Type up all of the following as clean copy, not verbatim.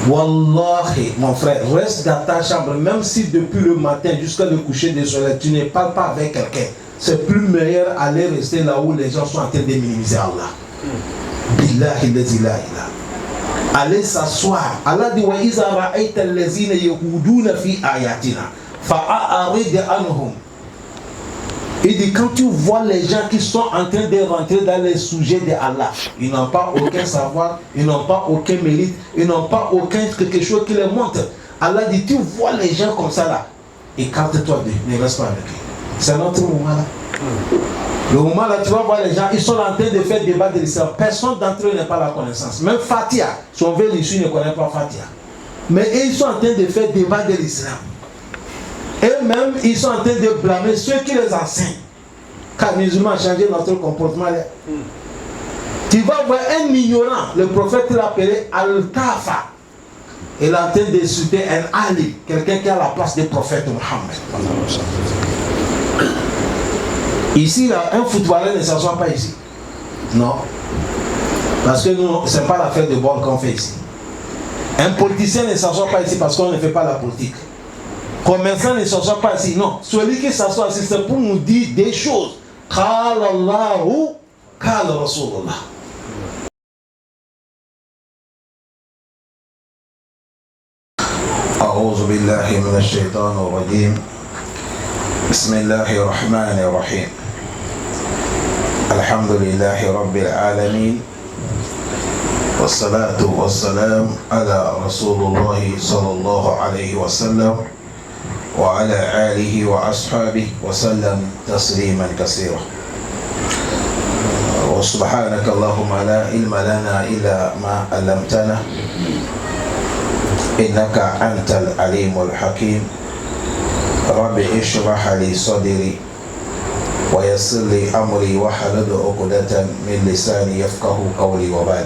Wallahi, mon frère, reste dans ta chambre, même si depuis le matin jusqu'à le coucher du soleil, tu ne parles pas avec quelqu'un. C'est plus meilleur aller rester là où les gens sont en train de minimiser Allah. Billahi la allez s'asseoir. Allah dit wa iza ra'aita allazina yahuduna fi ayatina fa'arid anhum. Il dit quand tu vois les gens qui sont en train de rentrer dans les sujets de Allah, ils n'ont pas aucun savoir, ils n'ont pas aucun mérite, ils n'ont pas aucun quelque chose qui les montre. Allah dit tu vois les gens comme ça là, écarte-toi d'eux, ne reste pas avec eux. C'est notre moment là. Le moment là, tu vas voir les gens, ils sont en train de faire débat de l'islam. Personne d'entre eux n'a pas la connaissance. Même Fatia, son vieux issu ne connaît pas Fatia. Mais eux, ils sont en train de faire débat de l'islam. Eux-mêmes, ils sont en train de blâmer ceux qui les enseignent. Car les musulmans ont changé notre comportement. Tu vas voir un ignorant, le prophète l'a appelé Al-Tafa. Il est en train d'insulter un Ali, quelqu'un qui a la place du prophète Mohammed. Ici, là, un footballeur ne s'assoit pas ici. Non. Parce que nous, ce n'est pas l'affaire de bol qu'on fait ici. Un politicien ne s'assoit pas ici parce qu'on ne fait pas la politique. Commerçant ne s'assoit pas ici. Non. Celui qui s'assoit ici, c'est pour nous dire des choses. Qala Allahu, qala Rasulullah. A'udhu billahi minash shaitanir rajim. Bismillahir rahmanir rahim. Alhamdulillahi rabbil alamin. Wassalatu wassalam ala Rasulullah sallallahu alayhi wa sallam wa ala alihi wa ashabihi wa sallam tasliman kaseera. Wa subhanaka Allahumma la ilma lana illa ma 'allamtana innaka antal alimul hakim. Rabbi ishrah li sadri wa yassir li amri wa hlul 'uqdatan min lisani yafqahu qawli wa ba'd.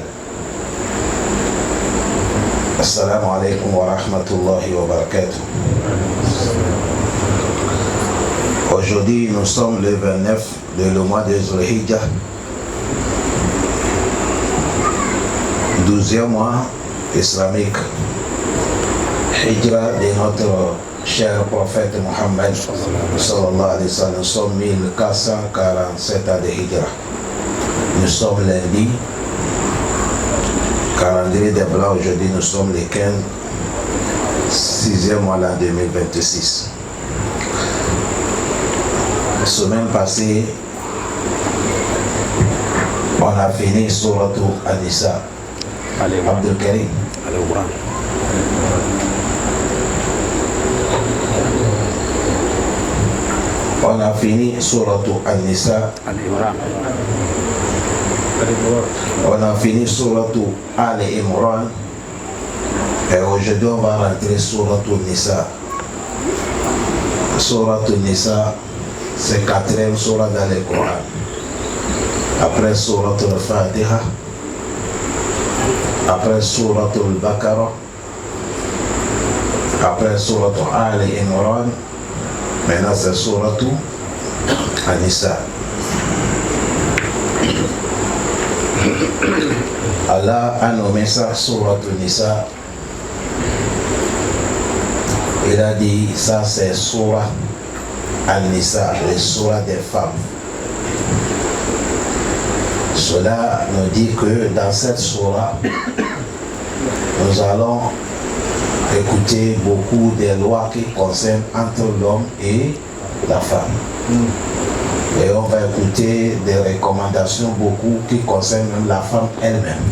Assalamu alaikum wa rahmatullahi wa barakatuh. Aujourd'hui, nous sommes le 29 de le mois de Zulhijjah, 12e mois islamique, Hijra de notre cher prophète Mohammed sallallahu alayhi wa sallam. Nous sommes 1447 ans de Hijra. Nous sommes lundi, calendrier des Blancs, aujourd'hui nous sommes les 15, 6e mois l'an 2026. La semaine passée, on a fini Sourate An-Nisa. Abdul Karim. On a fini Sourate An-Nisa. On a fini Sourate Al-Imran. Et aujourd'hui on va rentrer Sourate An-Nisa. Sourate An-Nisa, c'est 4e sourate dans le Coran. Après Sourate Al-Fatiha, après Sourate Al-Baqarah, après Sourate Al-Imran, maintenant c'est Sourate An-Nisa. Allah a nommé ça Sourate An-Nisa. Il a dit ça c'est Sourate An-Nisa, les sourates des femmes. Cela nous dit que dans cette sourate, nous allons écouter beaucoup des lois qui concernent entre l'homme et la femme. Et on va écouter des recommandations beaucoup qui concernent même la femme elle-même.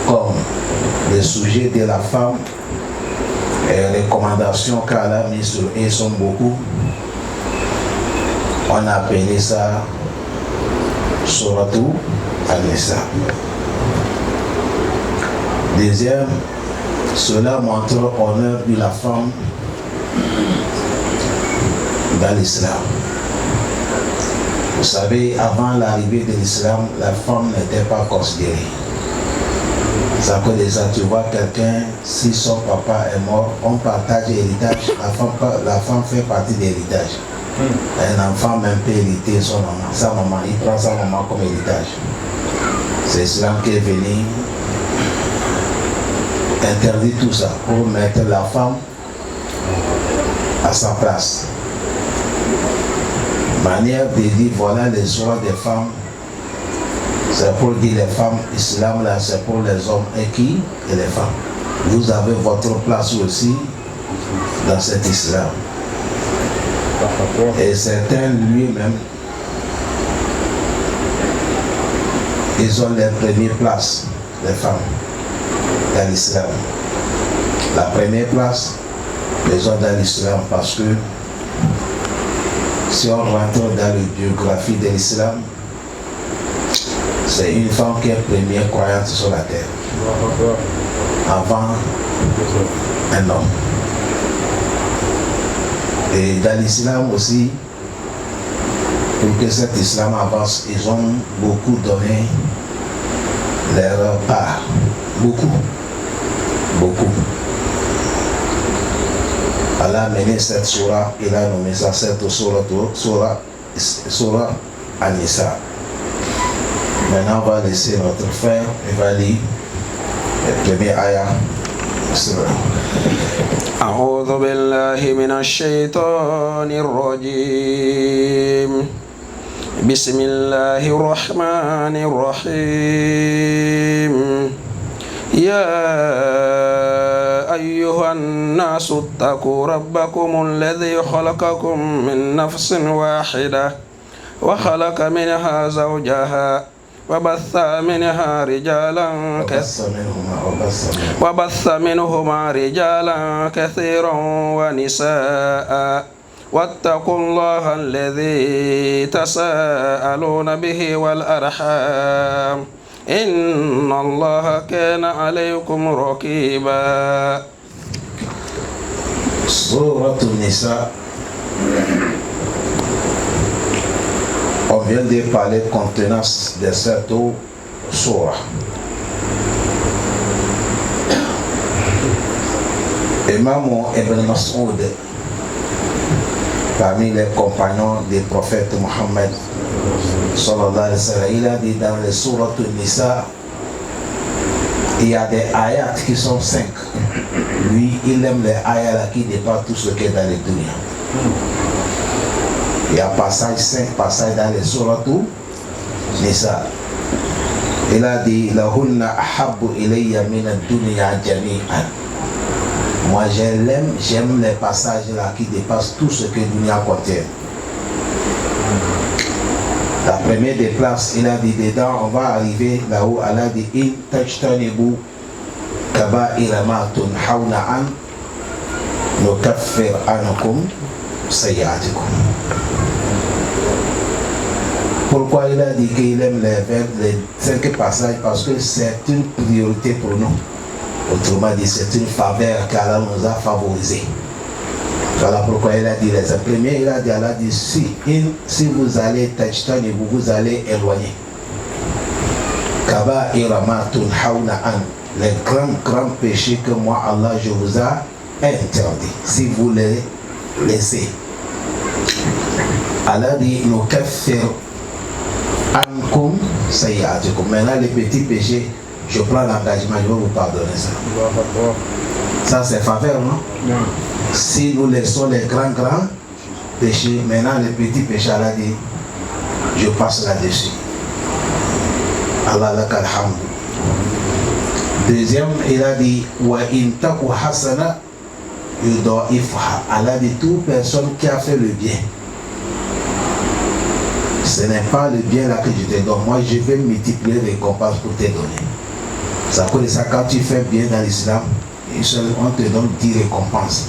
Comme les sujets de la femme et les recommandations qu'Allah a mis sur eux sont beaucoup. On a appelé ça Sourate An-Nisa. Deuxième, cela montre l'honneur de la femme dans l'islam. Vous savez, avant l'arrivée de l'islam, la femme n'était pas considérée. C'est à cause de ça, tu vois quelqu'un, si son papa est mort, on partage l'héritage, la femme fait partie de l'héritage. Un enfant même peut hériter son maman, sa maman, il prend sa maman comme héritage. C'est l'islam qui est venu interdit tout ça pour mettre la femme à sa place. Manière de dire voilà les droits des femmes, c'est pour dire les femmes, l'islam là c'est pour les hommes et qui? Et les femmes. Vous avez votre place aussi dans cet islam. Et certains lui-même, ils ont les premières places, les femmes, dans l'islam. La première place, ils ont dans l'islam parce que si on rentre dans la biographie de l'islam, c'est une femme qui est première croyante sur la terre, avant un homme. Et dans l'islam aussi, pour que cet islam avance, ils ont beaucoup donné leur part. Beaucoup. Allah a mené cette surah, il a nommé ça cette surah An-Nisa. Maintenant, on va laisser notre frère, il va lire le premier ayah. أعوذ بالله من الشيطان الرجيم بسم الله الرحمن الرحيم يا أيها الناس اتقوا ربكم الذي خلقكم من نفس واحدة وخلق منها زوجها وبث منهما رجالا كثيرا ونساء واتقوا الله الذي تساءلون به والأرحام إن الله كان عليكم رقيبا. سورة النساء. On vient de parler de contenance de cette surah. Imam Ibn Mas'ud, parmi les compagnons du prophète Mohammed sallallahu alayhi wa sallam, il a dit dans les sourates Nisa, il y a des ayats qui sont 5. Lui, il aime les ayats qui dépassent tout ce qui est dans les dunya. Il y a 5 passages dans les sourates Nisa. Il a dit lahunna ahabbu ilayya min ad-dunya jami'an. Moi j'aime les passages là qui dépassent tout ce que dunya contient. La première des places, il a dit dedans, on va arriver là où Allah dit in tajtanibu kaba'ira ma tunhawna an nukaffir ankum sayyi'atikum. Pourquoi il a dit qu'il aime les 5 passages? Parce que c'est une priorité pour nous. Autrement dit, c'est une faveur qu'Allah nous a favorisée. Voilà pourquoi il a dit les premiers, il a dit si vous allez tajtan et vous allez éloigner. Kaba iramatun hauna an, les grands péchés que moi Allah je vous a interdit. Si vous les laissez. Allah dit nous kaffir ankum sayyi'atikum. Maintenant les petits péchés, je prends l'engagement, je vais vous pardonner ça. Ça c'est faveur, non? Non. Si nous laissons les grands péchés, maintenant les petits péchés, Allah dit, je passe là-dessus. Allah lakal hamd. Deuxième, il a dit, wa in taku hasana yudha'ifha. Allah dit, toute personne qui a fait le bien, ce n'est pas le bien là que je te donne. Moi, je vais multiplier les récompenses pour te donner. Ça pour ça, quand tu fais bien dans l'islam, on te donne 10 récompenses.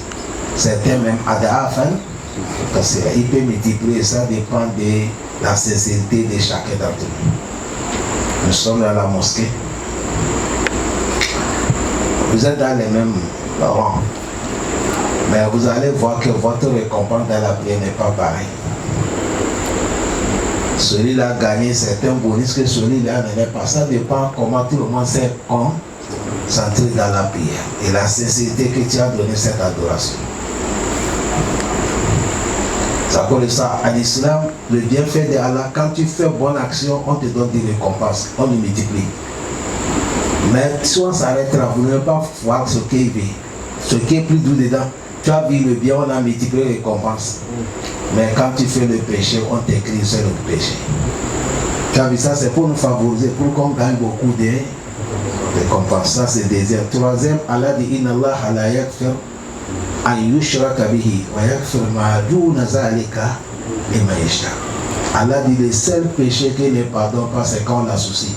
Certains même adafan, parce qu'il peut multiplier, ça dépend de la sincérité de chacun d'entre nous. Nous sommes dans la mosquée. Vous êtes dans les mêmes rangs. Mais vous allez voir que votre récompense dans la prière n'est pas pareille. Celui-là a gagné certains bonus que celui-là n'avait pas. Ça dépend comment tout le monde s'est concentré dans la prière et la sincérité que tu as donné cette adoration. Ça colle ça à l'islam, le bienfait de Allah. Quand tu fais bonne action, on te donne des récompenses, on le multiplie. Mais si on s'arrêtera, vous ne pouvez pas voir ce qui est plus doux dedans. Tu as vu le bien, on a multiplié les récompenses. Mais quand tu fais le péché, on t'écrit sur le péché. Tu as vu ça, c'est pour nous favoriser, pour qu'on gagne beaucoup de récompenses. Ça, c'est le deuxième. Troisième, Allah dit Inna Allah la yakfir an yushraka bihi wa yakfir ma duna zalika liman yasha. Allah dit le seul péché qu'il ne pardonne pas, c'est quand on l'associe.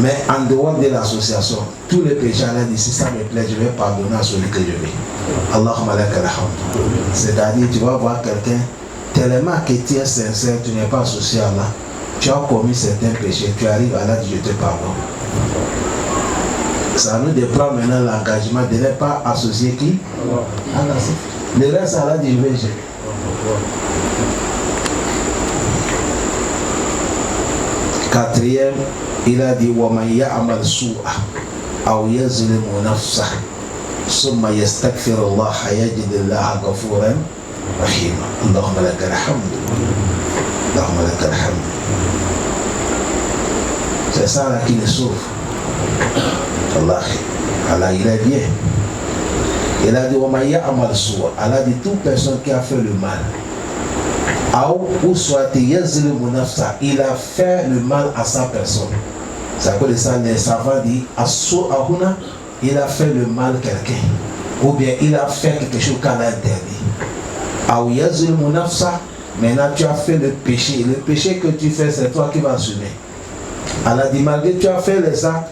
Mais en dehors de l'association, tous les péchés, Allah dit si ça me plaît, je vais pardonner à celui que je veux. Allahumma lakal hamd. C'est-à-dire, tu vas voir quelqu'un, tellement que tu es sincère, tu n'es pas associé à Allah, tu as commis certains péchés, tu arrives à Allah, je te pardonne. Ça nous prend maintenant l'engagement de ne pas associer qui? Allah. Le reste, Allah dit je vais gérer. Quatrième, il a dit وَمَنْ يَعْمَلْ سُوءًا أَوْ يَظْلِمُ نَفْسَهُ ثُمَّ يَسْتَغْفِرُ اللَّهَ يَجِدِ اللَّهَ غَفُورًا رَحِيمًا. اللهم لك الحمد. اللهم لك الحمد. C'est ça là qui nous sauve. Allah, il est bien. Il a dit وَمَنْ يَعْمَلْ سُوءًا. Allah dit toute personne qui a fait le mal. Ou soit il a fait le mal à sa personne. C'est à cause de ça les savants disent il a fait le mal à quelqu'un, ou bien il a fait quelque chose qu'Allah a interdit. Maintenant tu as fait le péché que tu fais, c'est toi qui vas assumer. Allah dit malgré que tu as fait les actes,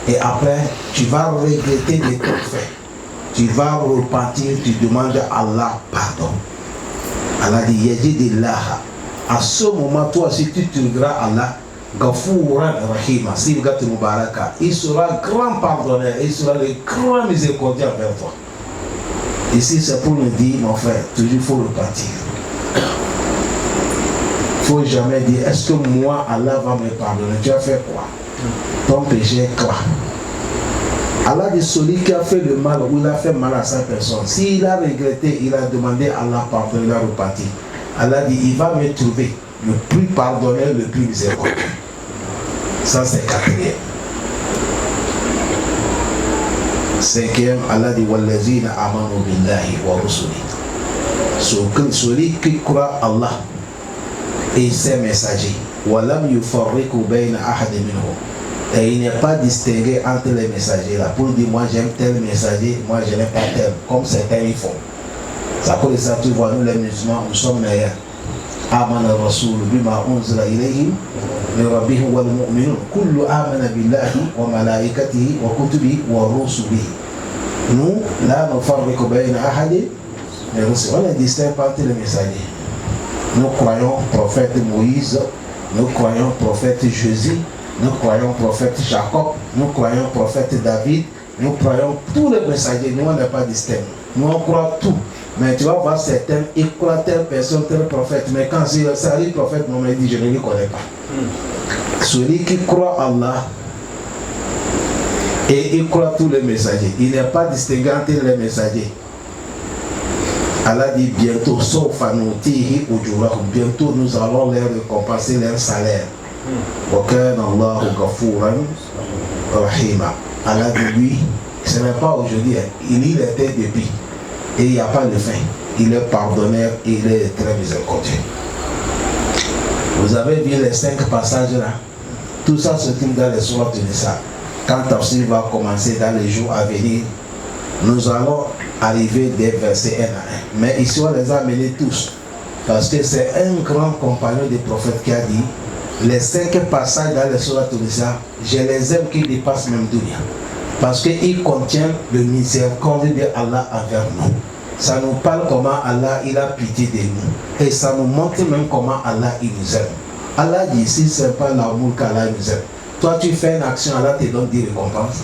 et après tu vas regretter de ton fait. Tu vas repentir, tu demandes à Allah pardon. Allah dit Yajidillah. À ce moment, toi aussi tu trouveras Allah Gafouran Rahima. Si vous gâtez Mubaraka, il sera grand pardonneur, il sera le grand miséricordieux envers toi. Ici c'est pour nous dire, mon frère, toujours il faut repentir. Il ne faut jamais dire est-ce que moi Allah va me pardonner? Tu as fait quoi? Ton péché est quoi? Allah dit celui qui a fait le mal ou il a fait mal à sa personne, s'il a regretté, il a demandé à Allah pardon, il a reparti. Allah dit il va me trouver le plus pardonneur, le plus miséricordieux. Ça c'est quatrième. Cinquième, Allah dit wallazina amanu billahi wa rusuli. Celui qui croit Allah et ses messagers, walam yufarriqu bayna ahadin minhum. Et il n'est pas distingué entre les messagers là. Pour dire moi j'aime tel messager, moi je n'aime pas tel, comme certains ils font. Ça cause ça, tu vois, nous les musulmans, nous sommes meilleurs. Amana Rasul bima unzila ilayhim min rabbihim wal mu'minun kullu amana billahi wa malaikatihi wa kutubihi wa rusulihi. Nous, là, nous fabriquons bayna ahadi, mais on ne distingue pas entre les messagers. Nous croyons prophète Moïse, nous croyons prophète Jésus. Nous croyons prophète Jacob, nous croyons prophète David, nous croyons tous les messagers, nous on n'est pas distincts. Nous on croit tout. Mais tu vas voir certains, ils croient telle personne, tel prophète, mais quand ça arrive prophète, non mais il dit je ne le connais pas. Celui qui croit Allah et il croit tous les messagers, il n'est pas distingué entre les messagers. Allah dit bientôt, sauf à nous tirer au jour, bientôt nous allons leur récompenser leur salaire. Allah dit lui, ce n'est pas aujourd'hui, il était depuis et il n'y a pas de fin. Il est pardonneur et il est très miséricordieux. Vous avez vu les 5 passages là, tout ça se trouve dans les sourates de Nisa. Quand Tafsir va commencer dans les jours à venir, nous allons arriver des versets 1 à 1. Mais ici on les a amenés tous parce que c'est un grand compagnon des prophètes qui a dit les 5 passages dans les sourates de Nisa, je les aime qui dépassent même Dunya. Parce qu'ils contiennent le miséricorde de Allah envers nous. Ça nous parle comment Allah il a pitié de nous. Et ça nous montre même comment Allah il nous aime. Allah dit ici, ce n'est pas l'amour qu'Allah nous aime. Toi tu fais une action, Allah te donne des récompenses.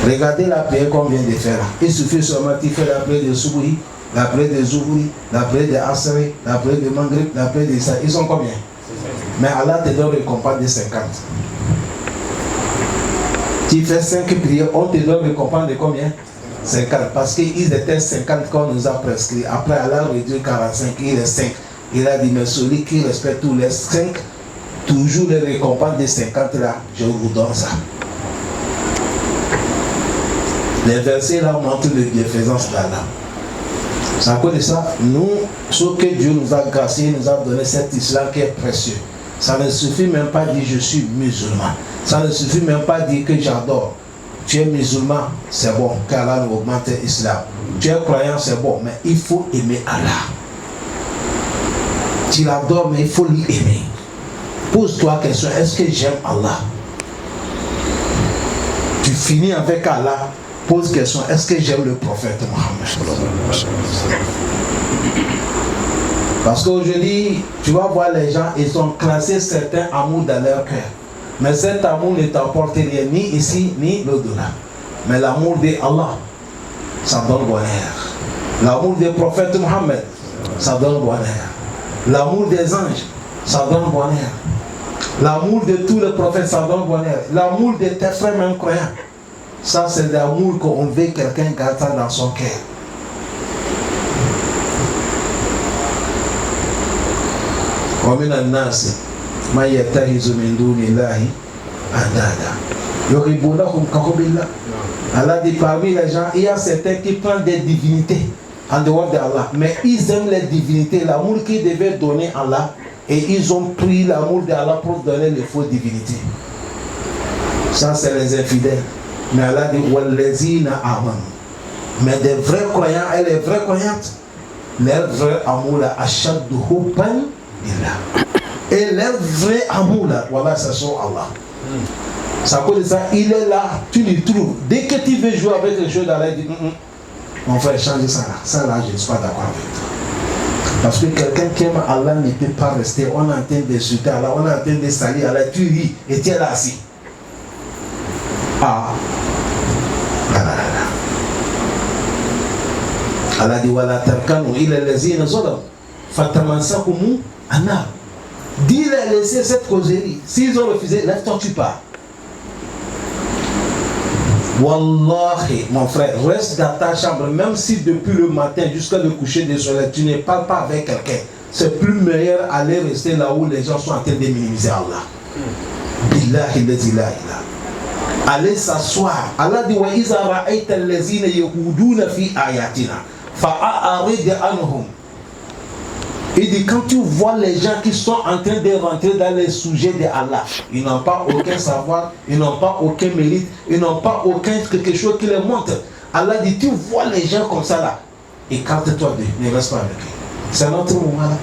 Regardez la prière qu'on vient de faire là. Il suffit seulement tu fais la prière de Soubouri, la prière de Zoubouri, la prière de Asri, la prière de Mangrib, la prière de Issa. Ils sont combien? Mais Allah te donne récompense de 50. Tu fais 5 prières, on te donne récompense de combien? 50. Parce qu'ils étaient 50 qu'on nous a prescrit. Après Allah a réduit 45, il est 5. Il a dit mais celui qui respecte tous les 5 toujours les récompenses de 50 là, je vous donne ça. Les versets là montrent les bienfaisances d'Allah. C'est à cause de ça, nous, ce que Dieu nous a gracié, nous a donné cet islam qui est précieux. Ça ne suffit même pas de dire je suis musulman. Ça ne suffit même pas de dire que j'adore. Tu es musulman, c'est bon, qu'Allah nous augmente l'islam. Tu es croyant, c'est bon, mais il faut aimer Allah. Tu l'adores, mais il faut lui aimer. Pose-toi la question, est-ce que j'aime Allah? Tu finis avec Allah, pose la question, est-ce que j'aime le prophète Mohammed? Parce qu'aujourd'hui, tu vas voir les gens, ils ont classé certains amours dans leur cœur. Mais cet amour ne t'apporte rien, ni ici, ni l'au-delà. Mais l'amour d'Allah, ça donne bonheur. L'amour des prophètes Mohammed, ça donne bonheur. L'amour des anges, ça donne bonheur. L'amour de tous les prophètes, ça donne bonheur. L'amour de tes frères même croyants, ça c'est l'amour qu'on veut quelqu'un garde ça dans son cœur. ومن الناس من يتخذ من دون الله أندادا يحبونهم كحب الله. Allah dit parmi les gens, il y a certains qui prennent des divinités en dehors d'Allah, mais ils aiment les divinités, l'amour qu'ils devaient donner à Allah, et ils ont pris l'amour d'Allah pour donner les fausses divinités. Ça c'est les infidèles. Mais Allah dit wallazina amanu. Mais des vrais croyants et les vraies croyantes, leur vrai amour là, ashaddu hubban. Et leur vrai amour là, voilà, c'est sur Allah. Ça cause ça, il est là, tu le trouves. Dès que tu veux jouer avec les choses d'Allah, il dit mon frère, change ça là. Ça là, je ne suis pas d'accord avec toi. Parce que quelqu'un qui aime Allah ne peut pas rester. On est en train d'insulter Allah, on est en train de salir Allah, tu ris et tu es là assis. Ah. Allah dit wala tarkanu ila allazina zalamu fatamassakumu annar. Dis-leur laisser cette causerie. S'ils ont refusé, lève-toi, tu pars. Wallahi, mon frère, reste dans ta chambre, même si depuis le matin jusqu'à le coucher du soleil, tu ne parles pas avec quelqu'un. C'est plus meilleur aller rester là où les gens sont en train de minimiser Allah. Billahi lazi la ilaha. Allez s'asseoir. Allah dit wa iza ra'aita allazina yahuduna fi ayatina fa'arid anhum. Il dit quand tu vois les gens qui sont en train de rentrer dans les sujets de Allah, ils n'ont pas aucun savoir, ils n'ont pas aucun mérite, ils n'ont pas aucun quelque chose qui les montre. Allah dit tu vois les gens comme ça là, écarte-toi d'eux, ne reste pas avec eux. C'est notre moment là.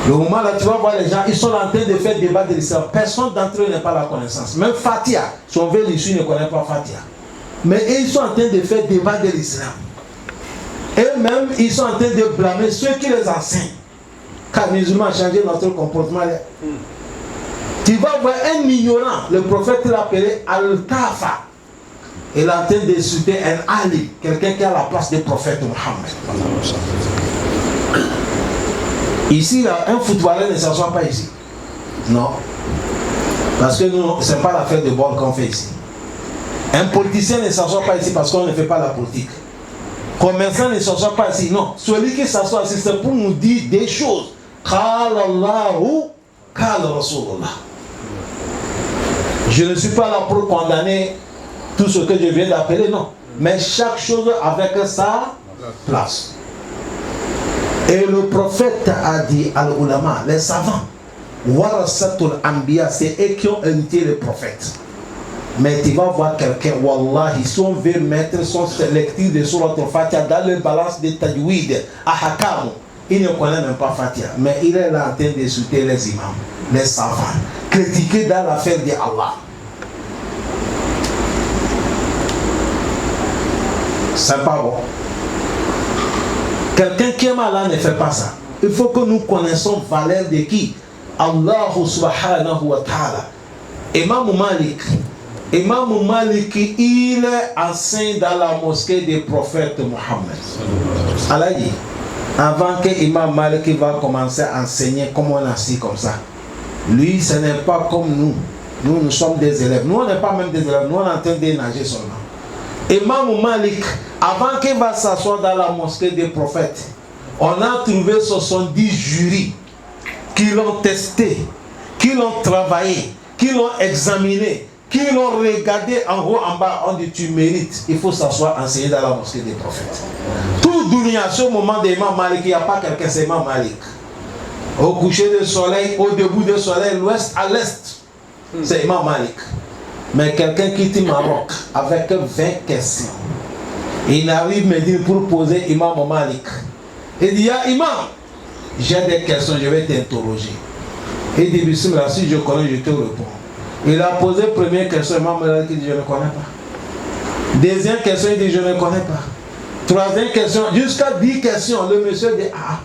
Le moment là, tu vas voir les gens, ils sont en train de faire débat de l'islam. Personne d'entre eux n'a pas la connaissance. Même Fatiha, son vieux issu ne connaît pas Fatiha. Mais ils sont en train de faire débat de l'islam. Eux-mêmes, ils sont en train de blâmer ceux qui les enseignent. Car les musulmans ont changé notre comportement. Tu vas voir un ignorant, le prophète l'a appelé Al-Tafa. Il est en train d'insulter un Ali, quelqu'un qui a la place du prophète Mohammed. Ici, là, un footballeur ne s'assoit pas ici. Non. Parce que nous, ce n'est pas l'affaire de bol qu'on fait ici. Un politicien ne s'assoit pas ici parce qu'on ne fait pas la politique. Commerçant ne s'assoit pas ici. Non. Celui qui s'assoit ici, c'est pour nous dire des choses. Qala Allahu, qala Rasulullah. Je ne suis pas là pour condamner tout ce que je viens d'appeler, non. Mais chaque chose avec sa place. Et le prophète a dit à l'ulama, les savants, warasatul anbiya, c'est eux qui ont hérité les prophètes. Mais tu vas voir quelqu'un, wallahi, si on veut mettre son lecture de Surat al-Fatiha dans le balance de Tajwid, à Hakam, il ne connaît même pas Fatiha. Mais il est là en train d'insulter les imams, les savants, critiquer dans l'affaire de Allah. C'est pas bon. Quelqu'un qui aime Allah ne fait pas ça. Il faut que nous connaissions la valeur de qui? Allah subhanahu wa ta'ala. Imam Malik, il est enseigne dans la mosquée des prophètes Mohammed. Allah dit, avant que Imam Malik va commencer à enseigner comme on enseigne comme ça, lui ce n'est pas comme nous. Nous sommes des élèves. Nous on n'est pas même des élèves, nous on est en train de nager seulement. Imam Malik, avant qu'il va s'asseoir dans la mosquée des prophètes, on a trouvé 70 jurys qui l'ont testé, qui qui l'ont travaillé, qui l'ont examiné, qui l'ont regardé en haut, en bas, on dit tu mérites, il faut s'asseoir, enseigner dans la mosquée des prophètes. Tout dunia, ce moment d'Imam Malik, il n'y a pas quelqu'un, c'est Imam Malik. Au coucher du soleil, au debout du soleil, l'ouest à l'est, c'est Imam Malik. Mais quelqu'un qui quitte Maroc avec 20 questions, il arrive me dire pour poser Imam Malik. Il dit, ah, Imam, j'ai des questions, je vais t'interroger. Il dit, bismillah, si je connais, je te réponds. Il a posé première question, Imam Malik dit, je ne connais pas. Deuxième question, il dit, je ne connais pas. Troisième question, jusqu'à 10 questions, le monsieur dit, ah,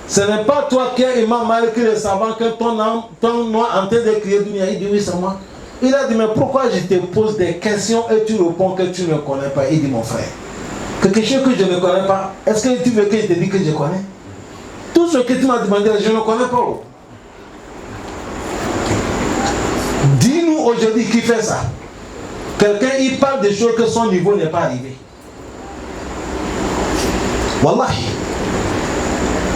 ce n'est pas toi qui es Imam Malik, le savant, que ton nom en train de crier dunia. Il dit, oui, c'est moi. Il a dit, mais pourquoi je te pose des questions et tu réponds que tu ne connais pas? Il dit, mon frère, quelque chose que je ne connais pas, est-ce que tu veux que je te dise que je connais? Tout ce que tu m'as demandé, je ne connais pas. Dis-nous aujourd'hui qui fait ça. Quelqu'un, il parle des choses que son niveau n'est pas arrivé. Wallahi.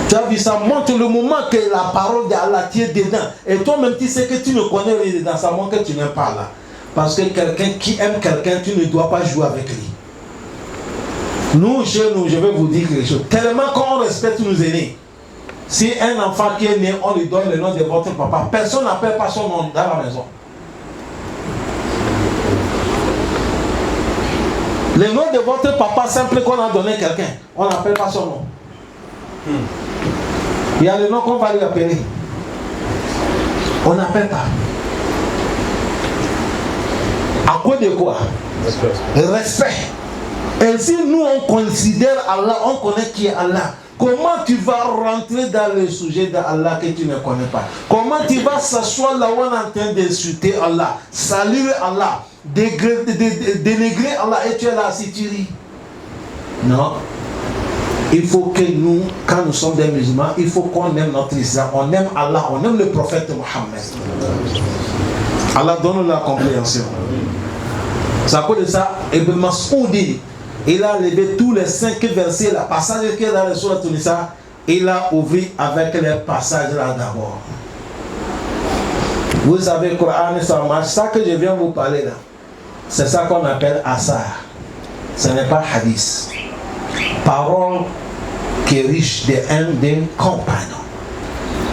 Tu as vu, ça montre le moment que la parole d'Allah tient dedans. Et toi-même, tu sais que tu ne connais rien dedans. Ça montre que tu n'aimes pas là. Parce que quelqu'un qui aime quelqu'un, tu ne dois pas jouer avec lui. Nous, chez nous, je vais vous dire quelque chose. Tellement qu'on respecte nos aînés. Si un enfant qui est né, on lui donne le nom de votre papa, personne n'appelle pas son nom dans la maison. Le nom de votre papa simple qu'on a donné à quelqu'un, on n'appelle pas son nom. Il y a le nom qu'on va lui appeler. On n'appelle pas. À cause de quoi? Respect. Et si nous on considère Allah, on connaît qui est Allah, comment tu vas rentrer dans le sujet d'Allah que tu ne connais pas? Comment tu vas s'asseoir là où on est en train d'insulter Allah, saluer Allah, dénigrer Allah et tu es là si tu ris? Non. Il faut que nous, quand nous sommes des musulmans, il faut qu'on aime notre islam, on aime Allah, on aime le prophète Mohammed. Allah donne la compréhension. C'est à cause de ça, Ibn Mas'oudi, il a levé tous les 5 versets, la passage qui est dans le Sourate An-Nisa, il a ouvert avec les passages là d'abord. Vous savez, le Coran, ça marche. Ça que je viens vous parler là, c'est ça qu'on appelle Asar. Ce n'est pas hadith. Parole qui est riche d'un des compagnons.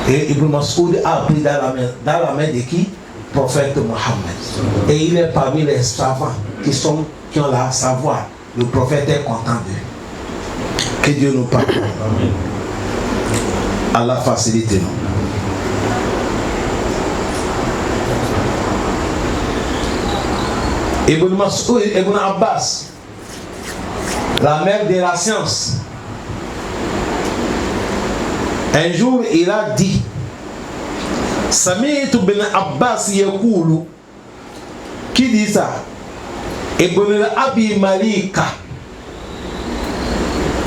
Et Ibn Mas'oud a pris dans la main de qui? Prophète Mohammed. Et il est parmi les savants qui ont la savoir. Le prophète est content d'eux. Que Dieu nous parle. Allah facilite nous. Ibn Mas'oud, Ibn Abbas, la mère de la science. Un jour, il a dit, Sami'tu bin Abbas yaqulu, qui dit ça? Ibn Abi Malika.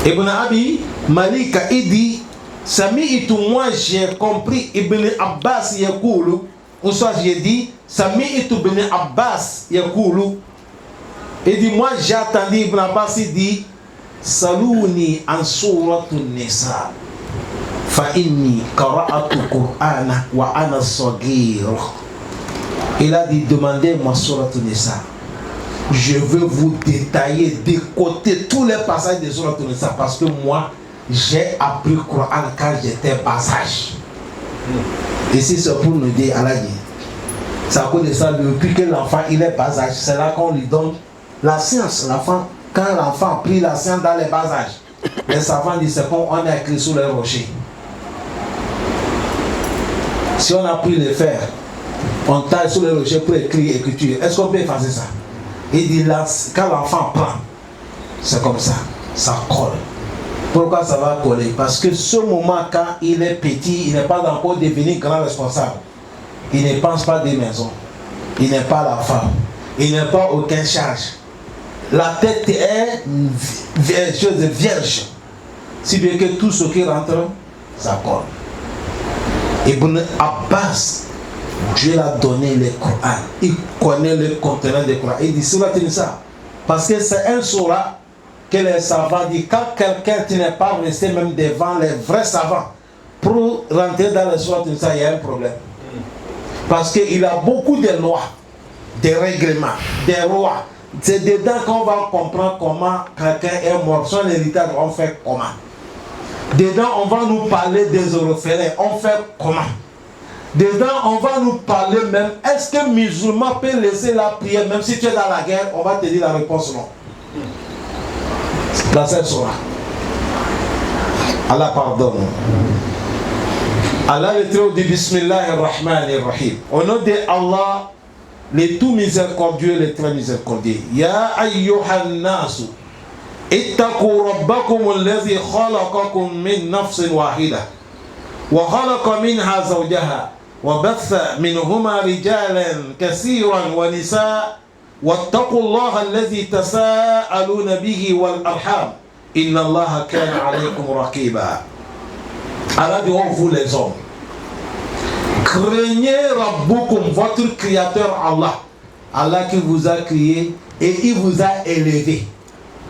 Ibn Abi Malika, il dit, Sami'tu, moi j'ai compris, Ibn Abbas yaqulu, ou soit j'ai dit, Sami'tu bin Abbas yaqulu. Il dit, moi j'ai entendu Ibn Abbas, il dit, Salouni an suratun nisa. Fa'inni qara'atu Qur'ana wa ana saghir. Il a dit, demandez-moi suratun nisa. Je veux vous détailler, décoter tous les passages de suratun nisa parce que moi, j'ai appris le Coran quand j'étais bas âge. Ici, c'est pour nous dire, Allah dit, c'est à cause de ça, depuis que l'enfant il est bas âge, c'est là qu'on lui donne la science. L'enfant, quand l'enfant a pris la science dans les bas âges, les savants disent c'est qu'on a écrit sur les rochers. Si on a pris le fer, on taille sur les rochers pour écrire écriture. Est-ce qu'on peut effacer ça? Il dit là, quand l'enfant prend, c'est comme ça, ça colle. Pourquoi ça va coller? Parce que ce moment, quand il est petit, il n'est pas encore devenu grand responsable. Il ne pense pas des maisons. Il n'est pas la femme. Il n'a pas aucune charge. La tête est vierge. Si bien que tout ce qui rentre, ça colle. Ibn Abbas, Dieu l'a donné le Coran. Il connaît le contenant du Coran. Il dit Surat An-Nisa. Parce que c'est un surat que les savants disent. Quand quelqu'un n'est pas resté même devant les vrais savants pour rentrer dans le Surat An-Nisa, il y a un problème. Parce qu'il a beaucoup de lois, des règlements, des rois. C'est dedans qu'on va comprendre comment quelqu'un est mort. Son héritage, on fait comment. Dedans, on va nous parler des orphelins. On fait comment. Dedans, on va nous parler même, est-ce que musulman peut laisser la prière, même si tu es dans la guerre, on va te dire la réponse non. La seule sera. Allah pardonne. Allah le très dit Bismillahirrahmanirrahim. Au nom de Allah, le tout miséricordieux, le très miséricordieux. Ya ayyuhan nasu, ittaqu rabbakum alladhi khalaqakum min nafsin wahida. Wa khalaqa minha zawjaha. وبث منهما رجالا كثيرا ونساء واتقوا الله الذي تساءلون به والأرحام إن الله كان عليكم رقيبا. Allah dit, oh vous les hommes, craignez Rabbukum, votre créateur Allah, Allah qui vous a créé et il vous a élevé.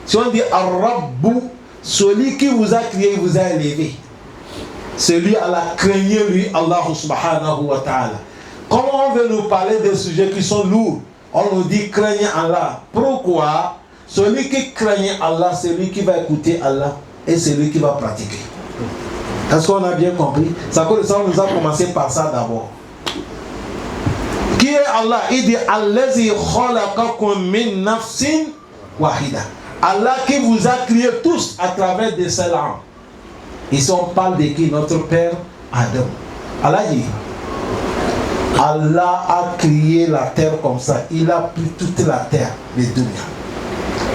Si on dit Ar-Rabbu, celui qui vous a créé, il vous a élevé. Celui Allah, craignez lui, Allah subhanahu wa ta'ala. Comment on veut nous parler des sujets qui sont lourds, on nous dit craignez Allah. Pourquoi? Celui qui craignait Allah, c'est lui qui va écouter Allah et c'est lui qui va pratiquer. Est-ce qu'on a bien compris? Ça, on nous a commencé par ça d'abord. Qui est Allah? Il dit Allazi khalaqakum min nafsin wahida. Allah qui vous a créé tous à travers des seules âmes. Ici on parle de qui? Notre père Adam. Allah dit, Allah a créé la terre comme ça. Il a pris toute la terre de dunya.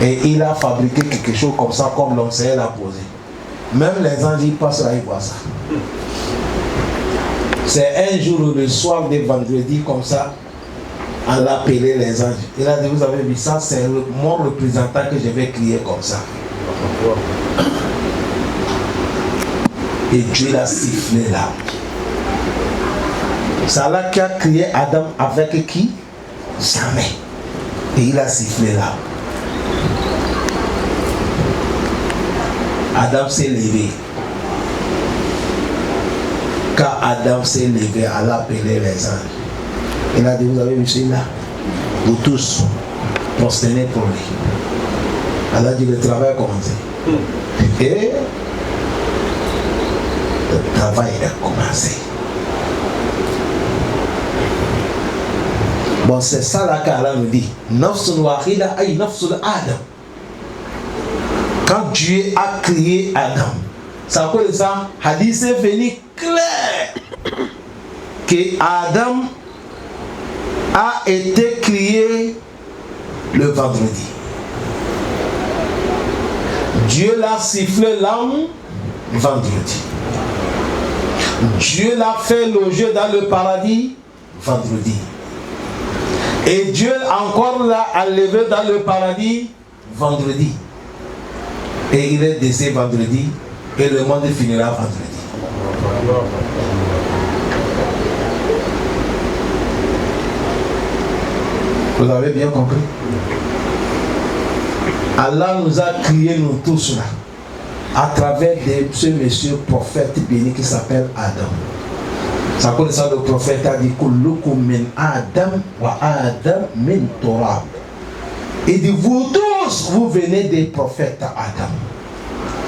Et il a fabriqué quelque chose comme ça, comme l'homme l'a posé. Même les anges, ils passent là, ils voient ça. C'est un jour, le soir de vendredi, comme ça, Allah a appelé les anges. Il a dit, vous avez vu ça, c'est mon représentant que je vais crier comme ça. Et Dieu l'a sifflé là. C'est Allah qui a créé Adam avec qui? Jamais. Et il a sifflé là. Adam s'est levé. Quand Adam s'est levé, Allah a appelé les anges. Il a dit, vous avez vu celui-là? Vous tous, prosternez pour lui. Allah a dit, le travail a commencé. Et le travail a commencé. Bon, c'est ça là qu'Allah nous dit. Nafsun wahida ay nafsul Adam. Quand Dieu a créé Adam, ça veut dire ça, hadith est venu clair que Adam a été créé le vendredi. Dieu l'a sifflé l'âme vendredi. Dieu l'a fait loger dans le paradis vendredi. Et Dieu encore l'a enlevé dans le paradis vendredi. Et il est décédé vendredi. Et le monde finira vendredi. Vous avez bien compris? Allah nous a créés nous tous là, à travers ce monsieur prophète béni qui s'appelle Adam. Ça connaît ça, le prophète a dit Kullukum min Adam wa Adam min Torah. Il dit vous tous, vous venez des prophètes Adam.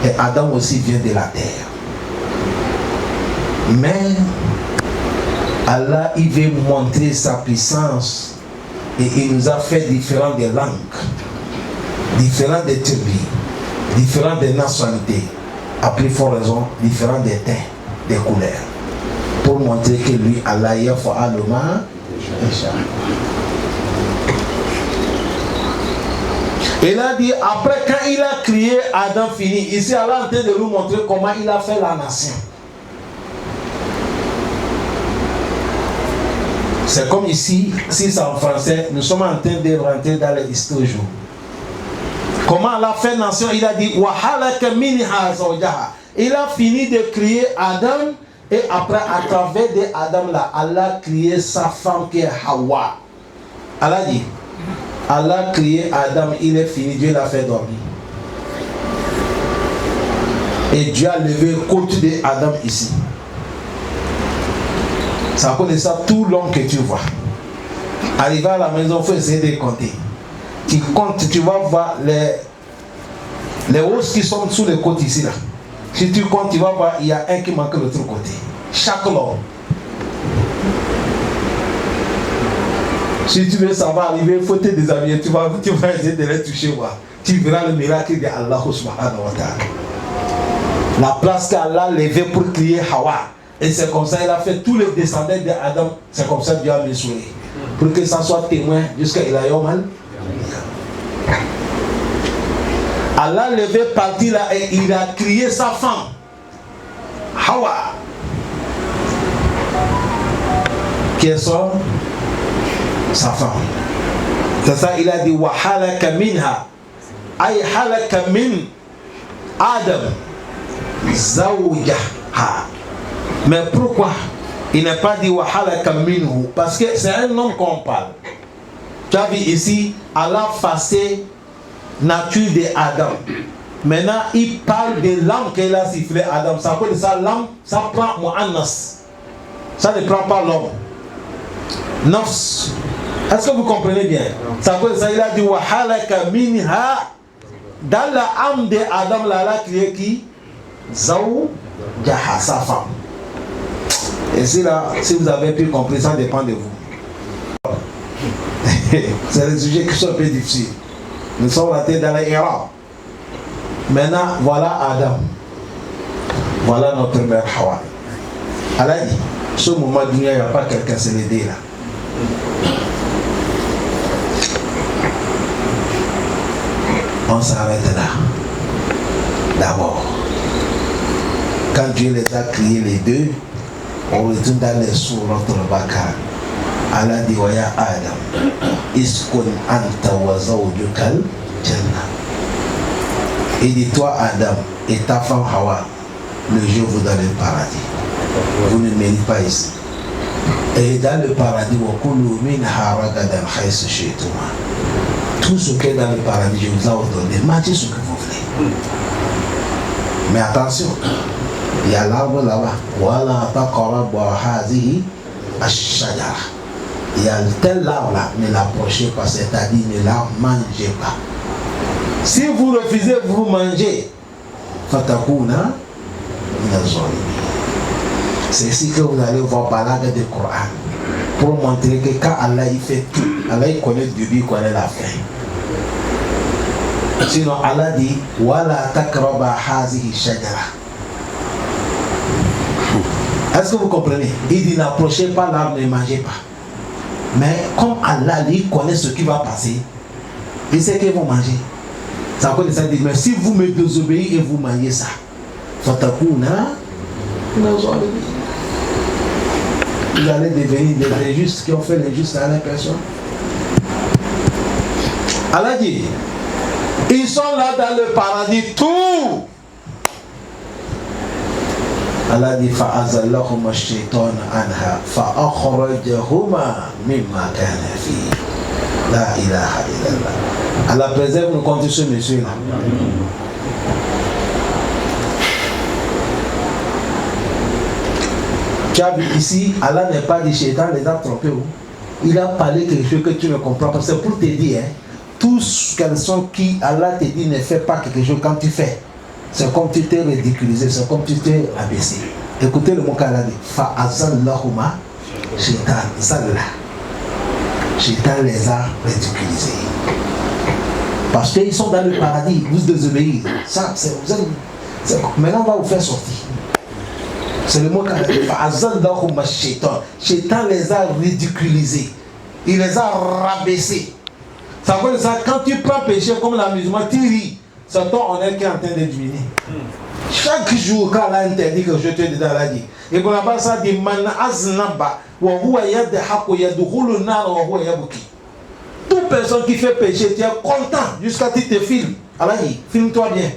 Et Adam aussi vient de la terre. Mais Allah, il veut montrer sa puissance. Et il nous a fait différentes des langues, différentes des tribus, différentes des nationalités, à plus forte raison, différentes des teints, des couleurs. Pour montrer que lui, Allah, il a fait l'homme. Il a dit, après quand il a créé Adam fini, ici Allah est en train de nous montrer comment il a fait la nation. C'est comme ici, si c'est en français, nous sommes en train de rentrer dans l'histoire. Comment Allah a fait nation? Il a dit, il a fini de créer Adam. Et après, à travers de Adam là, Allah a créé sa femme qui est Hawa. Allah dit, Allah a créé Adam, il est fini, Dieu l'a fait dormir. Et Dieu a levé le côté de Adam ici. C'est à cause de ça, tout l'homme que tu vois. Arrivé à la maison, il faut essayer de compter. Tu comptes, tu vas voir les hausses qui sont sous les côtes ici là. Si tu comptes, tu vas voir, il y a un qui manque de l'autre côté. Chaque homme. Si tu veux savoir arriver, il faut te déshabiller. Tu vas essayer de les toucher. Tu verras le miracle de Allah subhanahu wa ta'ala. La place qu'Allah levait pour crier Hawa. Et c'est comme ça qu'il a fait tous les descendants d'Adam. C'est comme ça que Dieu a mis sur lui. Pour que ça soit témoin jusqu'à Ilayomal. Allah levait parti là et il a crié sa femme. Hawa. Qui est son? Sa femme. C'est ça, il a dit wa halaka minha. Ay halaka min Adam. Zawjaha. Mais pourquoi il n'a pas dit wa halaka minhu? Parce que c'est un homme qu'on parle. Tu as vu ici, Allah fassé nature de Adam. Maintenant, il parle de l'âme qu'il a sifflé Adam. Ça peut dire ça, l'âme, ça prend Mu'annas. Ça ne prend pas l'homme. Nafs. Est-ce que vous comprenez bien? Ça peut dire ça, il a dit wa halaka minha. Dans la âme de Adam, là, Allah a créé qui? Zawjaha, sa femme. Et si là, si vous avez pu comprendre, ça dépend de vous. C'est des sujets qui sont un peu difficiles. Nous sommes rentrés dans les erreurs. Maintenant, voilà Adam. Voilà notre mère Hawa. Allah dit, ce moment il n'y a pas quelqu'un qui s'est aidé là. On s'arrête là. D'abord, quand Dieu les a créés les deux, on retourne dans les sourates al-Baqarah. Allah dit wa ya Adam, iskun anta wa zawjukal jannah. Il dit toi Adam et ta femme Hawa, le jour vous dans le paradis. Vous ne méritez pas ici. Et dans le paradis, wa kulu minha ragadan haythu shi'tuma. Tout ce qui est dans le paradis, je vous ai ordonné, mangez ce que vous voulez. Mais attention, il y a l'arbre là-bas. Voilà, il y a tel arbre là, ne l'approchez pas, c'est-à-dire ne la mangez pas. Si vous refusez, vous mangez. Fatakuna, c'est ici que vous allez voir balade du Coran. Pour montrer que quand Allah il fait tout, Allah il connaît le début, il connaît la fin. Sinon Allah dit Wala takraba hazihi shajara. Est-ce que vous comprenez? Il dit n'approchez pas l'arbre, ne mangez pas. Mais comme Allah lui connaît ce qui va passer, il sait qu'ils vont manger. Ça veut dire ça dit, mais si vous me désobéissez et vous mangez ça, fatakuna, vous allez devenir des injustes qui ont fait l'injuste à la personne. Allah dit, ils sont là dans le paradis, tout. Allah dit, fa'azallahuma ash-shaytan anha fa'akhrajahuma mimma kana fi. La ilaha illallah. Allah préserve nous contre ce monsieur-là. Tu as vu ici, Allah n'est pas dit Shaitan les a trompés. Il a parlé quelque chose que tu ne comprends pas. C'est pour te dire, hein, tous quels sont qui Allah te dit ne fais pas quelque chose quand tu fais. C'est comme tu t'es ridiculisé, c'est comme tu t'es abaissé. Écoutez le mot qu'Allah dit. Fa'azallahuma Shaitan zalla. Shaitan les a ridiculisés. Parce qu'ils sont dans le paradis, vous désobéissez. Ça, maintenant on va vous faire sortir. C'est le mot qu'Allah dit. Fa'azallahuma Shaitan. Shaitan les a ridiculisés. Il les a rabaissés. Ça veut dire ça, quand tu prends péché comme l'amusement, tu ris. C'est ton honneur qui est en train de diminuer. Chaque jour, quand Allah interdit que je te dis dans la vie, et qu'on appelle ça dit man aznaba wa huwa yadhaku yadkhulu nar wa huwa yabki. Toute personne qui fait péché, tu es content jusqu'à ce que tu te filmes. Allah dit, filme-toi bien.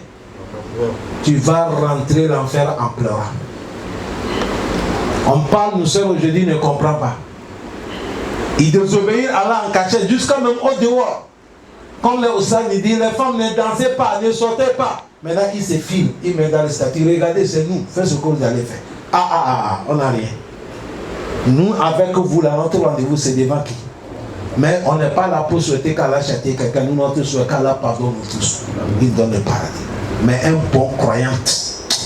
Tu vas rentrer l'enfer en pleurant. On parle, nous sommes aujourd'hui, ne comprend pas. Il désobéit à Allah en cachette, jusqu'à même au dehors. Comme les Oussans dit, les femmes ne dansaient pas, ne sautaient pas. Maintenant, ils se filment, ils mettent dans le statut. Regardez, c'est nous, faites ce que vous allez faire. On n'a rien. Nous, avec vous, là, notre rendez-vous, c'est devant qui? Mais on n'est pas là pour souhaiter qu'Allah châtie quelqu'un. Nous, notre souhait qu'Allah pardonne nous tous. Il donne le paradis. Mais un bon croyant,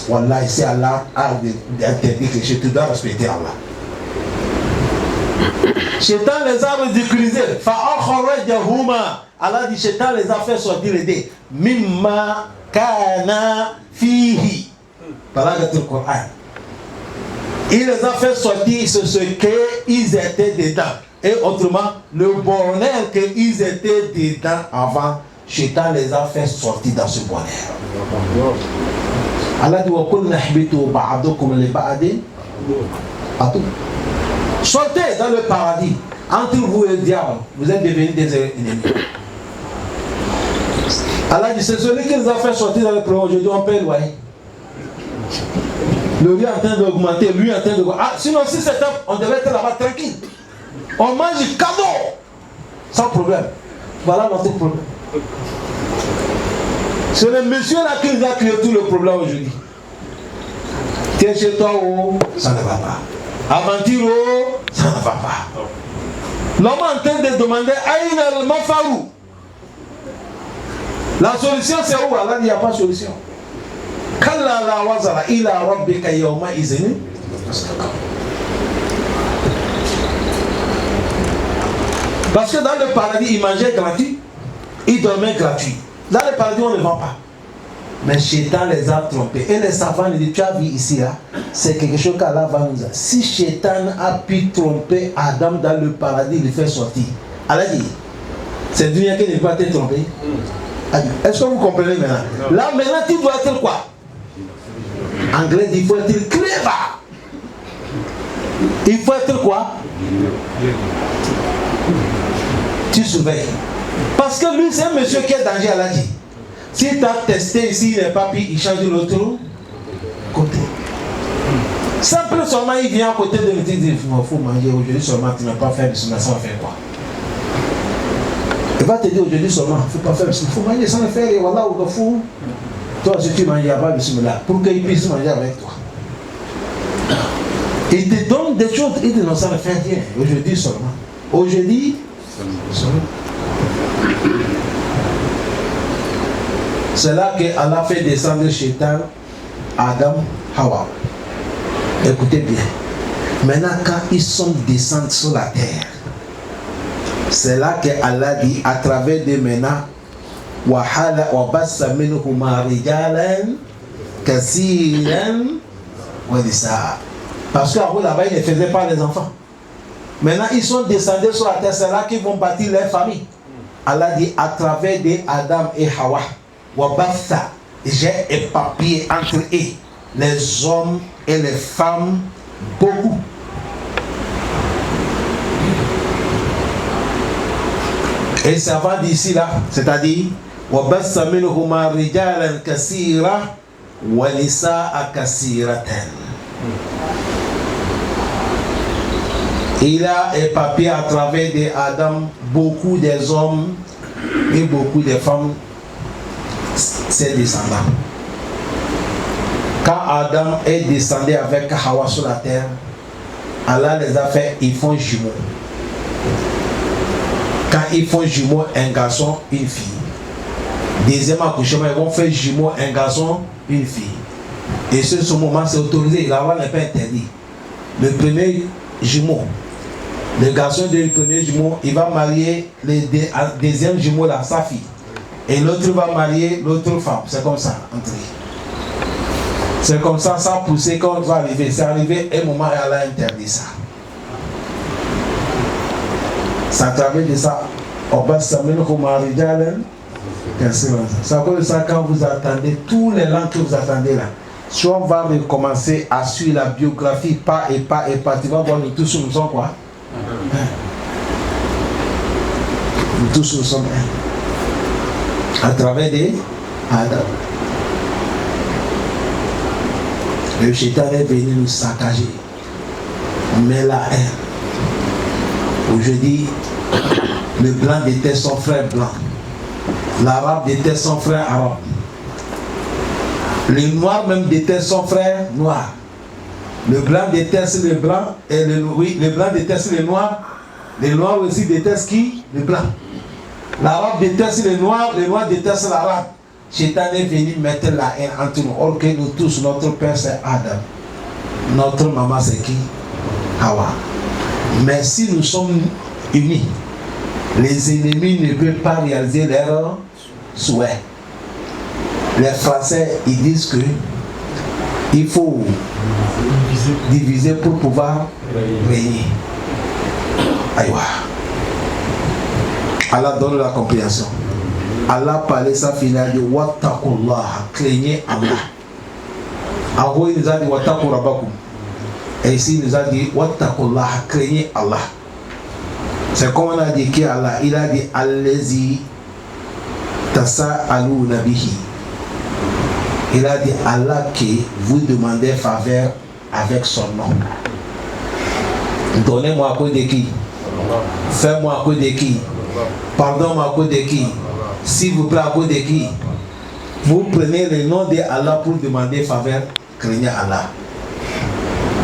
voilà, ici Allah a interdit que tu dois respecter Allah. Shaitan les a ridiculisés. Allah dit Shaitan les a fait sortir les dés. Mimma kana fihi. Paragatul Coran. Il les a fait sortir sur ce qu'ils étaient dedans. Et autrement, le bonheur qu'ils étaient dedans avant, Shaitan les a fait sortir dans ce bonheur. Allah dit sortez dans le paradis. Entre vous et le diable, vous êtes devenus des ennemis. Allah dit c'est celui qui nous a fait sortir dans le paradis. Aujourd'hui, on paye le loyer. Le riz est en train d'augmenter, lui est en train de... Ah, sinon, si c'était... On devait être là-bas tranquille. On mange cadeau. Sans problème. Voilà notre problème. C'est le monsieur là qui nous a créé tout le problème aujourd'hui. Tiens chez toi, oh, ça ne va pas. Aventure, oh, ça ne va pas. L'homme est en train de demander Aïna al-Mafarou. La solution c'est où? Allah dit il n'y a pas de solution. Kalla la wazara ila rabbika yawma izini. Parce que dans le paradis, il mangeait gratuit, il dormait gratuit. Dans le paradis, on ne vend pas. Mais Shaitan les a trompés. Et les savants disent, tu as vu ici, là, c'est quelque chose qu'Allah va nous dire. Si Shaitan a pu tromper Adam dans le paradis, il le fait sortir. Allah dit, c'est Dunia qui ne peut pas te tromper. Est-ce que vous comprenez maintenant? Là, maintenant, tu dois être quoi? Anglais dit, il faut être clever. Il faut être quoi? Tu surveilles. Parce que lui, c'est un monsieur qui est danger à la dit. S'il t'a testé ici, il n'est pas pris, il change de l'autre côté. Simple seulement, il vient à côté de lui et dit, il faut manger aujourd'hui seulement, tu n'as pas fait bismillah, ça va faire quoi? Il va te dire aujourd'hui seulement, il ne faut pas faire bismillah, il faut manger sans le faire, et voilà, ou fou. Toi, si tu manges pas bismillah, pour qu'il puisse manger avec toi. Il te donne des choses, il dit non, ça ne fait rien, aujourd'hui seulement. Aujourd'hui, seulement. C'est là qu'Allah fait descendre Shaitan, Adam, Hawa. Écoutez bien. Maintenant, quand ils sont descendus sur la terre, c'est là qu'Allah dit à travers des menas, parce qu'avant là-bas, ils ne faisaient pas les enfants. Maintenant, ils sont descendus sur la terre, c'est là qu'ils vont bâtir leur famille. Allah dit à travers des Adam et Hawa. J'ai éparpillé entre eux les hommes et les femmes beaucoup. Et ça va d'ici là, c'est-à-dire il a éparpillé à travers des Adam beaucoup des hommes et beaucoup de femmes. Ses descendants. Quand Adam est descendu avec Hawa sur la terre, Allah les a fait, ils font jumeaux. Quand ils font jumeaux, un garçon, une fille. Deuxième accouchement, ils vont faire jumeaux, un garçon, une fille. Et ce moment, c'est autorisé, la loi n'est pas interdit. Le premier jumeau, le garçon du premier jumeau, il va marier le deuxième jumeau, là, sa fille. Et l'autre va marier l'autre femme. C'est comme ça, entre eux. C'est comme ça, sans pousser, quand on va arriver. C'est arrivé un moment et Allah interdit ça. C'est à travers de ça. C'est à cause de ça, quand vous attendez, tous les langues que vous attendez là, soit on va recommencer à suivre la biographie pas et pas et pas. Tu vas voir, nous tous nous sommes quoi? Nous tous nous sommes à travers des Adam. Le Shaitan est venu nous saccager. Mais la haine. Aujourd'hui, le blanc était son frère blanc. L'arabe était son frère arabe. Le noir même était son frère noir. Le blanc déteste le blanc, et le blanc déteste le noir. Les noirs aussi détestent qui? Le blanc. L'arabe déteste le noir déteste l'arabe. Chétan est venu mettre la haine entre nous. Or que nous tous, notre père c'est Adam. Notre maman c'est qui? Hawa. Mais si nous sommes unis, les ennemis ne peuvent pas réaliser leurs souhaits. Les Français, ils disent que il faut diviser pour pouvoir régner. Aïwa. Allah donne la compréhension. Allah parlait sa finale de Wattakullah, craignez Allah. En gros, il nous a dit Wattaku Rabbakum. Et ici, il nous a dit Wattakullah, craignez Allah. C'est comme on a dit qu'Allah, il a dit Allazi Tasa'aluna bihi. Il a dit Allah qui vous demandez faveur avec son nom. Donnez-moi à cause de qui? Fais-moi à cause de qui? Pardonne-moi à cause de qui? S'il vous plaît, à cause de qui? Vous prenez le nom de Allah pour demander faveur, craignez Allah.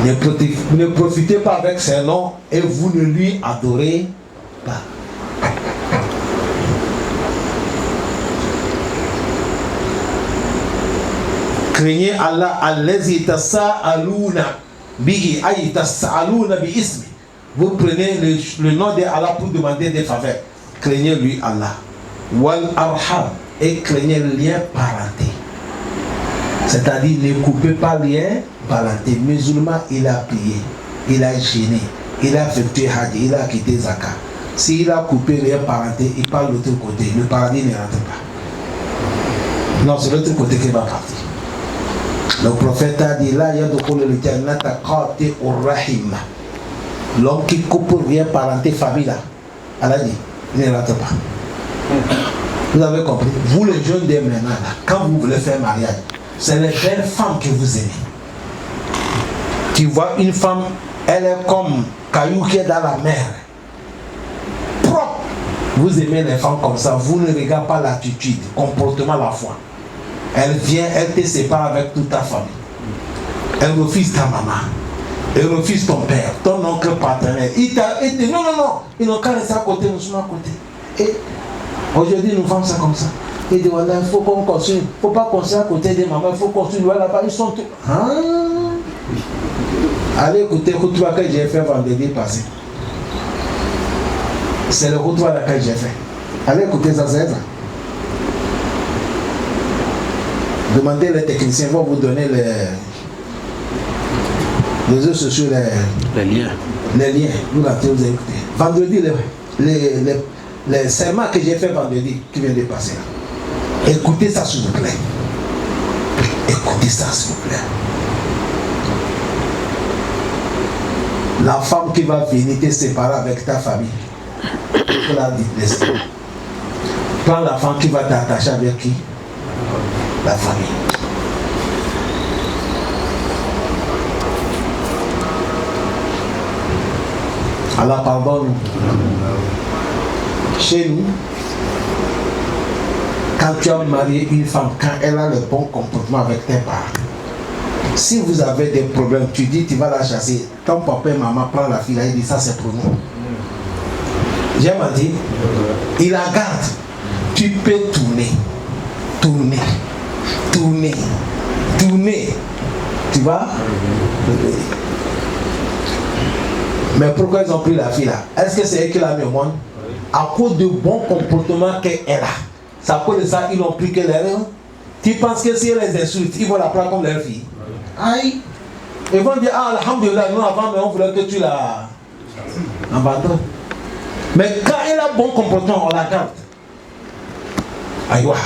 Ne profitez pas avec ses noms et vous ne lui adorez pas. Craignez Allah, allazi tasa'aluna bihi, ay tasa'aluna bi ismi. Vous prenez le nom de Allah pour demander des faveurs. Craignez lui Allah. Wal arham, et craignez le lien parenté. C'est-à-dire ne coupez pas le lien parenté. Musulman, il a prié, il a gêné, il a effectué Hajj, il a quitté Zakat. S'il a coupé le lien parenté, il part de l'autre côté. Le paradis ne rentre pas. Non, c'est l'autre côté qui va partir. Le prophète a dit là, il y a de quoi le jannata qati ur-rahim. L'homme qui coupe le lien parenté, famille là, Allah dit, il ne rentre pas. Vous avez compris? Vous les jeunes de maintenant, là, quand vous voulez faire mariage, c'est les belles femmes que vous aimez. Tu vois une femme, elle est comme caillou qui est dans la mer. Propre. Vous aimez les femmes comme ça, vous ne regardez pas l'attitude, comportement, la foi. Elle vient, elle te sépare avec toute ta famille. Elle refuse ta maman. Elle refuse ton père, ton oncle paternel. Il dit non, ils n'ont qu'à rester à côté, nous sommes à côté. Et aujourd'hui, nous faisons ça comme ça. Il dit voilà, il faut qu'on construise. Il ne faut pas construire à côté des mamans, il faut construire là-bas. Ils sont tous. Ah. Allez écouter le retour que j'ai fait vendredi passé. C'est le retour que j'ai fait. Allez écouter ça, c'est ça. Demandez les techniciens, vont vous donner les réseaux sociaux, les liens. Les liens, vous l'avez écouté. Vendredi, les serments que j'ai fait vendredi, qui vient de passer là. Écoutez ça s'il vous plaît. Écoutez ça s'il vous plaît. La femme qui va venir te séparer avec ta famille, tu l'as dit, laisse. Prends la femme qui va t'attacher avec qui? La famille. Allah pardonne. Chez nous, quand tu as marié une femme, quand elle a le bon comportement avec tes parents, si vous avez des problèmes, tu dis tu vas la chasser. Ton papa et maman prend la fille, il dit ça c'est pour nous. J'aime à dire, il la garde. Tu peux tourner. Tu vois? Mais pourquoi ils ont pris la fille là? Est-ce que c'est elle qui l'a mis au monde? À cause du bon comportement qu'elle a. C'est à cause de ça qu'ils l'ont pris qu'elle est. Tu penses que si elle les insulte, ils vont la prendre comme leur fille? Aïe! Ils vont dire, ah, alhamdoulilah, nous avant, mais on voulait que tu la abandonnes. Mais quand elle a bon comportement, on la garde. Aïe, waouh!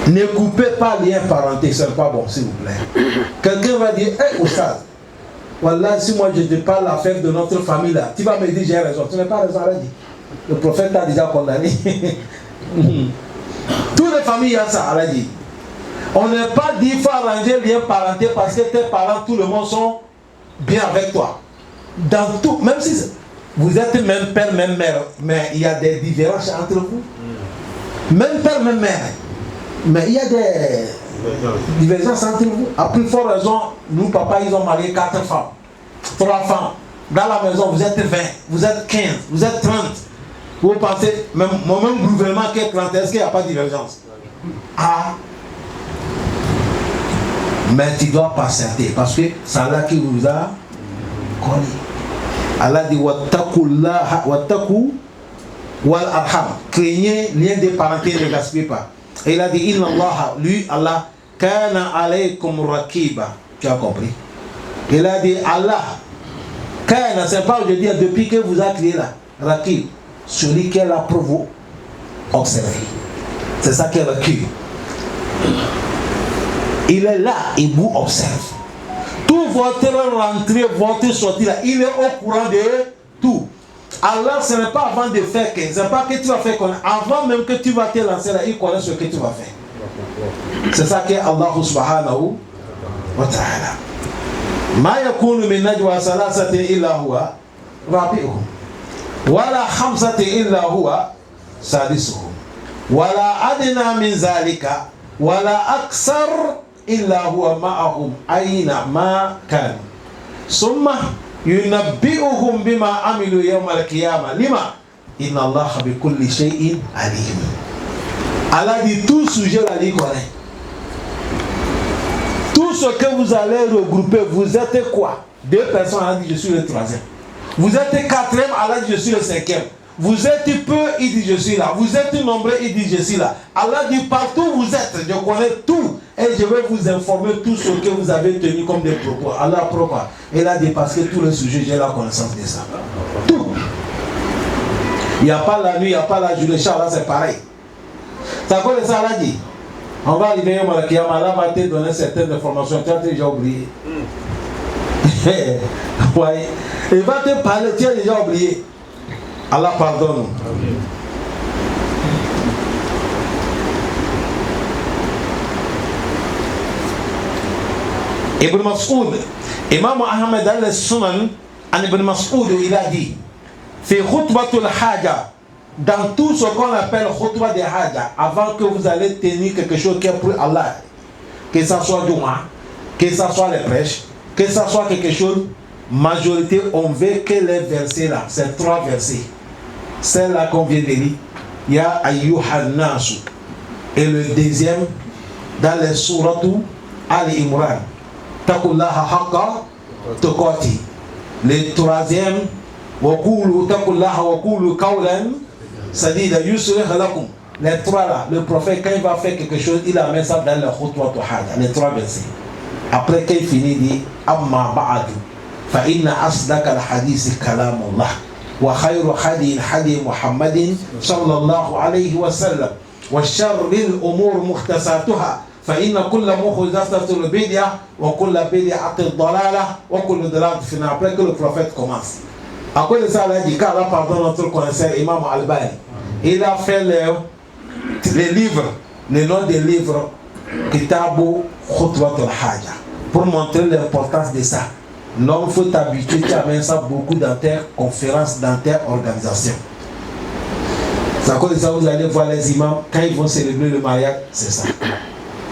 Ne coupez pas lien parenté, ce n'est pas bon, s'il vous plaît. Quelqu'un va dire, hé, Oustaz, voilà, si moi je te parle l'affaire de notre famille là, tu vas me dire j'ai raison. Tu n'as pas raison, elle a dit. Le prophète t'a déjà condamné. Toutes les familles, il y a ça, elle a dit. On n'est pas dit qu'il faut arranger le lien parenté parce que tes parents, tout le monde sont bien avec toi. Dans tout, même si vous êtes même père, même mère, mais il y a des différences entre vous. Même père, même mère. Mais il y a Divergence entre vous. À plus forte raison, nous, papa, ils ont marié 4 femmes, 3 femmes. Dans la maison, vous êtes 20, vous êtes 15, vous êtes 30. Vous pensez, même gouvernement qui est 30, est-ce qu'il n'y a pas de divergence? Ah! Mais tu dois patienter parce que c'est Allah qui vous a connu. Allah dit wattaqu wal arham. Craignez lien de parenté, ne gaspillez pas. Et il a dit inna Allah, lui Allah, kana alaykum rakiba. Tu as compris? Il a dit Allah, kana, c'est pas je dis depuis que vous avez créé là, rakib, celui qui est là pour vous observer. C'est ça qui est rakib. Il est là, il vous observe. Tout votre rentrée, votre sortie là, il est au courant de tout. Allah, ce n'est pas avant de faire que, ce n'est pas que tu vas faire connaître. Avant même que tu vas te lancer là, il connaît ce que tu vas faire. C'est ça que Allah subhanahu wa ta'ala. Ma yakunu min najwa salasatin illa huwa rabi'uhum. Wala khamsatin illa huwa sadisuhum. Wala adna min zalika. Wala aksar illa huwa ma'ahum ayna ma kan. Summa yunabbi'uhum bima amilu yawm al-qiyamah. Lima? Inna Allah bi kulli shay'in alim. Allah dit tout sujet là, il connaît. Tout ce que vous allez regrouper, vous êtes quoi? 2 personnes, Allah dit je suis le 3e. Vous êtes 4e, Allah dit je suis le 5e. Vous êtes peu, il dit je suis là. Vous êtes nombreux, il dit je suis là. Allah dit partout où vous êtes, je connais tout. Et je vais vous informer tout ce que vous avez tenu comme des propos. Allah pourquoi? Il a dit parce que tout le sujet, j'ai la connaissance de ça. Tout. Il n'y a pas la nuit, il n'y a pas la journée. Inch'Allah, c'est pareil. C'est à cause de ça, Allah dit. On va arriver au Malakiyam, Allah va te donner certaines informations. Tu as déjà oublié. Ouais. Il va te parler, tu as déjà oublié. Allah pardonne. Ibn Mas'ud, Imam Ahmed al-Sunan, Ibn Mas'ud, il a dit, fait khutbatul haja, dans tout ce qu'on appelle khutba de haja, avant que vous allez tenir quelque chose qui est pour Allah, que ça soit Juma, que ça soit les prêches, que ça soit quelque chose, majorité, on veut que les versets là, c'est 3 versets. Celle-là qu'on vient de lire, il y a Ayyuhan Nasu. Et le deuxième, dans les souratou Ali Imran, Takullaha haqqa tuqati. Le troisième, Wakulu Takullaha Wakulu Kaulan Sadida Yuslih lakum. Les 3 là, le prophète, quand il va faire quelque chose, il amène ça dans le khutwa tuhada, les 3 versets. Après qu'il finit, il dit Amma ba'adu, fa inna asdaka al-hadith kalamullah. وخير حدي محمد صلى الله عليه وسلم وشر الأمور محدثاتها فإن كل محدثة بدعة وكل بدعة ضلالة وكل ضلالة في النار. Après que le prophète commence, à cause de ça, il a dit qu'Allah pardonne notre connaisseur Imam Al-Bani. Il a fait les livres, le nom des livres Kitabu Khutbatul Haja, pour montrer l'importance de ça. L'homme faut t'habituer, tu amènes ça beaucoup dans tes conférences, dans tes organisations. C'est à cause de ça vous allez voir les imams, quand ils vont célébrer le mariage, c'est ça.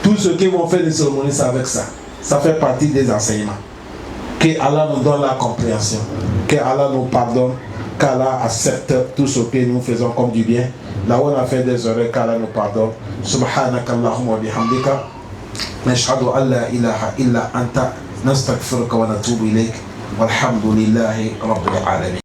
Tout ce qu'ils vont faire des cérémonies, c'est avec ça. Ça fait partie des enseignements. Que Allah nous donne la compréhension, que Allah nous pardonne, qu'Allah accepte tout ce que nous faisons comme du bien. Là où on a fait des erreurs, qu'Allah nous pardonne. Subhanakallahumma wa bihamdika. Nashhadu an la ilaha illa anta. نستغفرك ونتوب إليك والحمد لله رب العالمين.